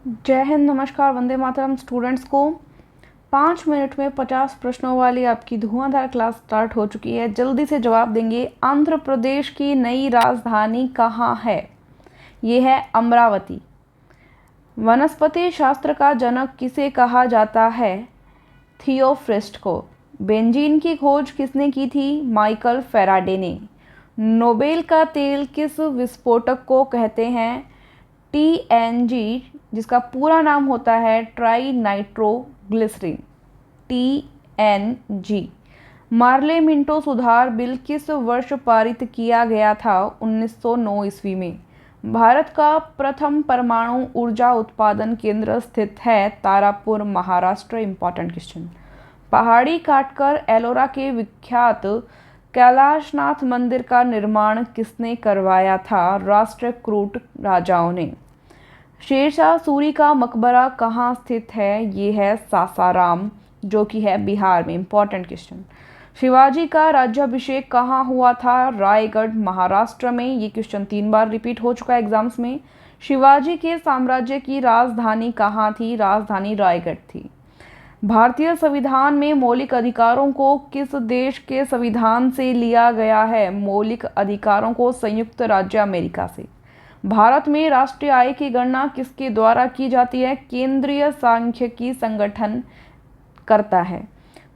जय हिंद, नमस्कार, वंदे मातरम स्टूडेंट्स को 5 मिनट में 50 प्रश्नों वाली आपकी धुआंधार क्लास स्टार्ट हो चुकी है। जल्दी से जवाब देंगे। आंध्र प्रदेश की नई राजधानी कहाँ है? ये है अमरावती। वनस्पति शास्त्र का जनक किसे कहा जाता है? थियोफ्रिस्ट को। बेंजीन की खोज किसने की थी? माइकल फैराडे ने। नोबेल का तेल किस विस्फोटक को कहते हैं? TNG, जिसका पूरा नाम होता है trinitroglycerine. TNG। Morley Minto सुधार बिल किस वर्ष पारित किया गया था? 1909 ईस्वी में। भारत का प्रथम परमाणु ऊर्जा उत्पादन केंद्र स्थित है तारापुर, महाराष्ट्र। Important question. पहाड़ी काटकर एलोरा के विख्यात कैलाशनाथ मंदिर का निर्माण किसने करवाया था? राष्ट्रकूट राजाओं ने। शेरशाह सूरी का मकबरा कहाँ स्थित है? ये है सासाराम, जो कि है बिहार में। Important question. शिवाजी का राज्याभिषेक कहाँ हुआ था? रायगढ़, महाराष्ट्र में। ये क्वेश्चन 3 बार रिपीट हो चुका है एग्जाम्स में। शिवाजी के साम्राज्य की राजधानी कहाँ थी? राजधानी रायगढ़ थी। भारतीय संविधान में मौलिक अधिकारों को किस देश के संविधान से लिया गया है? मौलिक अधिकारों को संयुक्त राज्य अमेरिका से। भारत में राष्ट्रीय आय की गणना किसके द्वारा की जाती है? केंद्रीय सांख्यिकी संगठन करता है।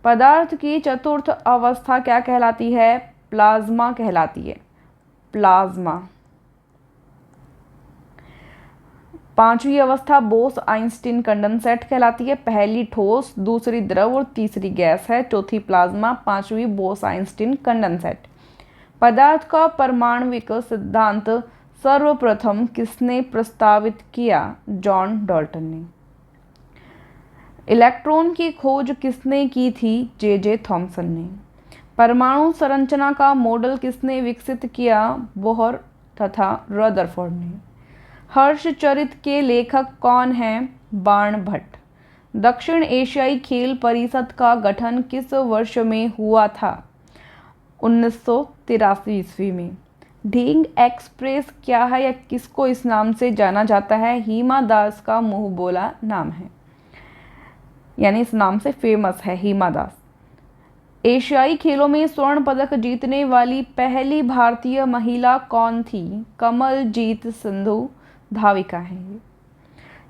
पदार्थ की चतुर्थ अवस्था क्या कहलाती है? प्लाज्मा कहलाती है। प्लाज्मा। पांचवी अवस्था बोस आइंस्टीन कंडेंसेट कहलाती है। पहली ठोस, दूसरी द्रव और तीसरी गैस है। चौथी प्लाज्मा, पांचवी बोस आइंस्टीन कंडेंसेट। पदार्थ का परमाणविक सिद्धांत सर्वप्रथम किसने प्रस्तावित किया? जॉन डाल्टन ने। इलेक्ट्रॉन की खोज किसने की थी? J.J. थॉमसन ने। परमाणु संरचना का मॉडल किसने विकसित किया? बोहर तथा रदरफोर्ड ने। हर्षचरित के लेखक कौन हैं? बाणभट्ट। दक्षिण एशियाई खेल परिषद का गठन किस वर्ष में हुआ था? 1983 ईस्वी में। ढींग एक्सप्रेस क्या है या किसको इस नाम से जाना जाता है? हिमा दास का मुंह बोला नाम है, यानी इस नाम से फेमस है हिमा दास। एशियाई खेलों में स्वर्ण पदक जीतने वाली पहली भारतीय महिला कौन थी? कमलजीत सिंधु धाविका है ये।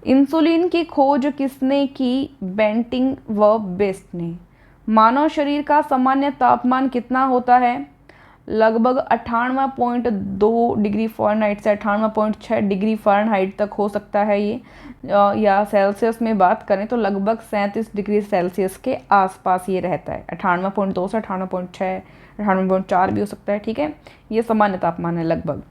इंसुलिन की खोज किसने की? बेंटिंग व बेस्ट ने। मानव शरीर का सामान्य तापमान कितना होता है? लगभग 98.2 डिग्री फ़ारेनहाइट से 98.6 डिग्री फ़ारेनहाइट तक हो सकता है ये, या सेल्सियस में बात करें तो लगभग 37 डिग्री सेल्सियस के आसपास ये रहता है। 98.2 से 98.6, 98.4 भी हो सकता है। ठीक है, ये सामान्य तापमान है लगभग।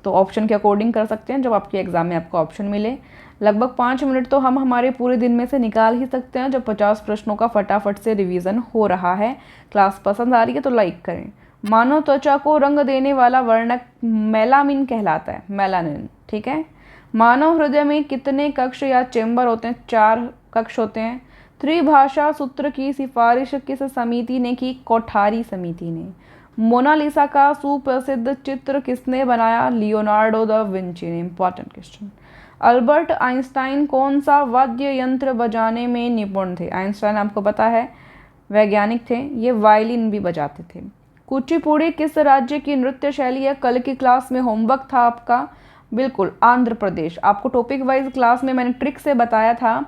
तो ऑप्शन के अकॉर्डिंग कर सकते हैं जब आपके एग्जाम में आपको ऑप्शन मिले। लगभग 5 मिनट तो हम हमारे पूरे दिन में से निकाल ही सकते हैं जब 50 प्रश्नों का फटाफट से रिवीजन हो रहा है। क्लास पसंद आ रही है तो लाइक करें। मानव त्वचा को रंग देने वाला वर्णक मेलामिन कहलाता है, मेलानिन। ठीक है। मानव हृदय में कितने कक्ष या चेंबर होते हैं? 4 कक्ष होते हैं। त्रिभाषा सूत्र की सिफारिश किस समिति ने की? कोठारी समिति ने। मोनालिसा का सुप्रसिद्ध चित्र किसने बनाया? लियोनार्डो दा विंची ने। Important question. अल्बर्ट आइंस्टाइन कौन सा वाद्य यंत्र बजाने में निपुण थे? आइंस्टाइन आपको पता है वैज्ञानिक थे, ये वायलिन भी बजाते थे। कुचिपुड़ी किस राज्य की नृत्य शैली है? कल की क्लास में होमवर्क था आपका, बिल्कुल आंध्र प्रदेश। आपको टॉपिक वाइज क्लास में मैंने ट्रिक से बताया था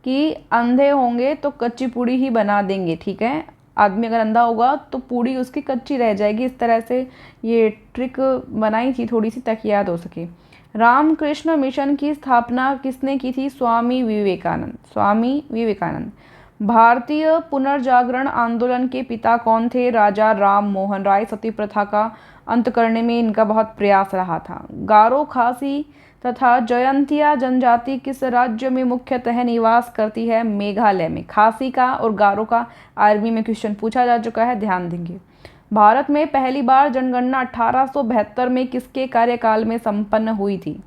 कि अंधे होंगे तो कच्ची पूड़ी ही बना देंगे। ठीक है, आदमी अगर अंधा होगा तो पूड़ी उसकी कच्ची रह जाएगी। इस तरह से ये ट्रिक बनाई थी थोड़ी सी ताकि याद हो सके। रामकृष्ण मिशन की स्थापना किसने की थी? स्वामी विवेकानंद। स्वामी विवेकानंद। भारतीय पुनर्जागरण आंदोलन के पिता कौन थे? राजा राम मोहन राय। सती प्रथा का अंत करने में इनका बहुत प्रयास रहा था। गारो, खासी तथा जयंतिया जनजाति किस राज्य में मुख्यतः निवास करती है? मेघालय में। खासी का और गारो का आर्मी में क्वेश्चन पूछा जा चुका है, ध्यान देंगे। भारत में पहली बार जनगणना 1872 में किसके कार्यकाल में संपन्न हुई थी?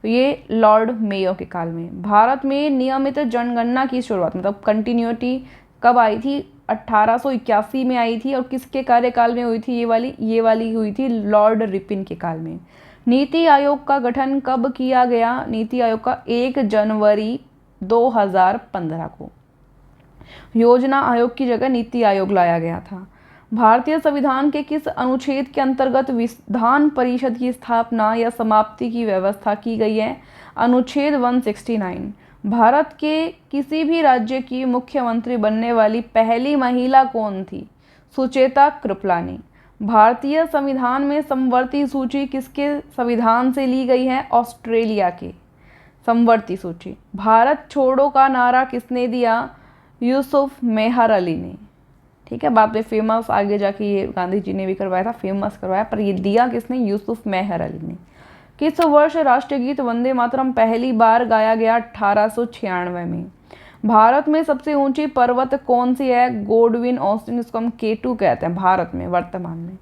तो ये लॉर्ड मेयो के काल में। भारत में नियमित जनगणना की शुरुआत मतलब कंटिन्यूटी कब आई थी? 1881 में आई थी। और किसके कार्यकाल में हुई थी? ये वाली हुई थी लॉर्ड रिपिन के काल में। नीति आयोग का गठन कब किया गया? नीति आयोग का 1 जनवरी 2015 को। योजना आयोग की जगह नीति आयोग लाया गया था। भारतीय संविधान के किस अनुच्छेद के अंतर्गत विधान परिषद की स्थापना या समाप्ति की व्यवस्था की गई है? अनुच्छेद 169। भारत के किसी भी राज्य की मुख्यमंत्री बनने वाली पहली महिला कौन थी? सुचेता कृपलानी। भारतीय संविधान में समवर्ती सूची किसके संविधान से ली गई है? ऑस्ट्रेलिया के समवर्ती सूची। भारत छोड़ो का नारा किसने दिया? यूसुफ मेहर अली ने। ठीक है, बाद में फेमस आगे जाके ये गांधी जी ने भी करवाया था, फेमस करवाया, पर ये दिया किसने? यूसुफ मेहर अली ने। किस वर्ष राष्ट्रीय गीत वंदे मातरम पहली बार गाया गया? 1896 में। भारत में सबसे ऊंची पर्वत कौन सी है? गोडविन ऑस्टिन, इसको हम K2 कहते हैं भारत में वर्तमान में।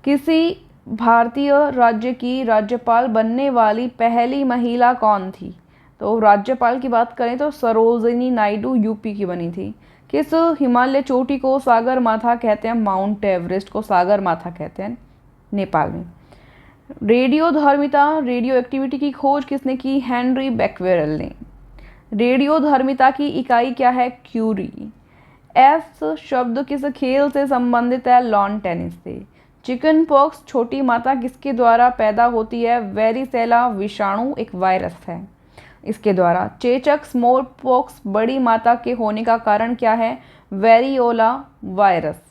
किसी भारतीय राज्य की राज्यपाल बनने वाली पहली महिला कौन थी? तो राज्यपाल की बात करें तो सरोजिनी नायडू यूपी की बनी थी। किस हिमालय चोटी को सागर माथा कहते हैं? माउंट एवरेस्ट को सागर माथा कहते हैं नेपाल में। रेडियोधर्मिता रेडियो एक्टिविटी की खोज किसने की? हेनरी बेक्वेरेल ने। रेडियोधर्मिता की इकाई क्या है? क्यूरी। एस शब्द किस खेल से संबंधित है? लॉन टेनिस से। चिकन पॉक्स छोटी माता किसके द्वारा पैदा होती है? वेरिसेला विषाणु एक वायरस है इसके द्वारा। चेचक स्मॉल पॉक्स बड़ी माता के होने का कारण क्या है? Variola virus.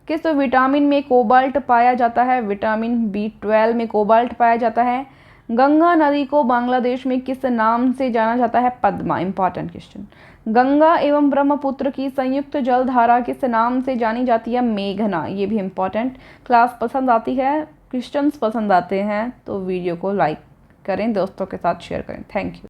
किस विटामिन में कोबाल्ट पाया जाता है? विटामिन B12 में कोबाल्ट पाया जाता है। गंगा नदी को बांग्लादेश में किस नाम से जाना जाता है? पद्मा। Important question. गंगा एवं ब्रह्मपुत्र की संयुक्त जलधारा किस नाम से जानी जाती है? मेघना। ये भी इंपॉर्टेंट। क्लास पसंद आती है, क्वेश्चंस पसंद आते हैं तो वीडियो को लाइक करें, दोस्तों के साथ शेयर करें। Thank you.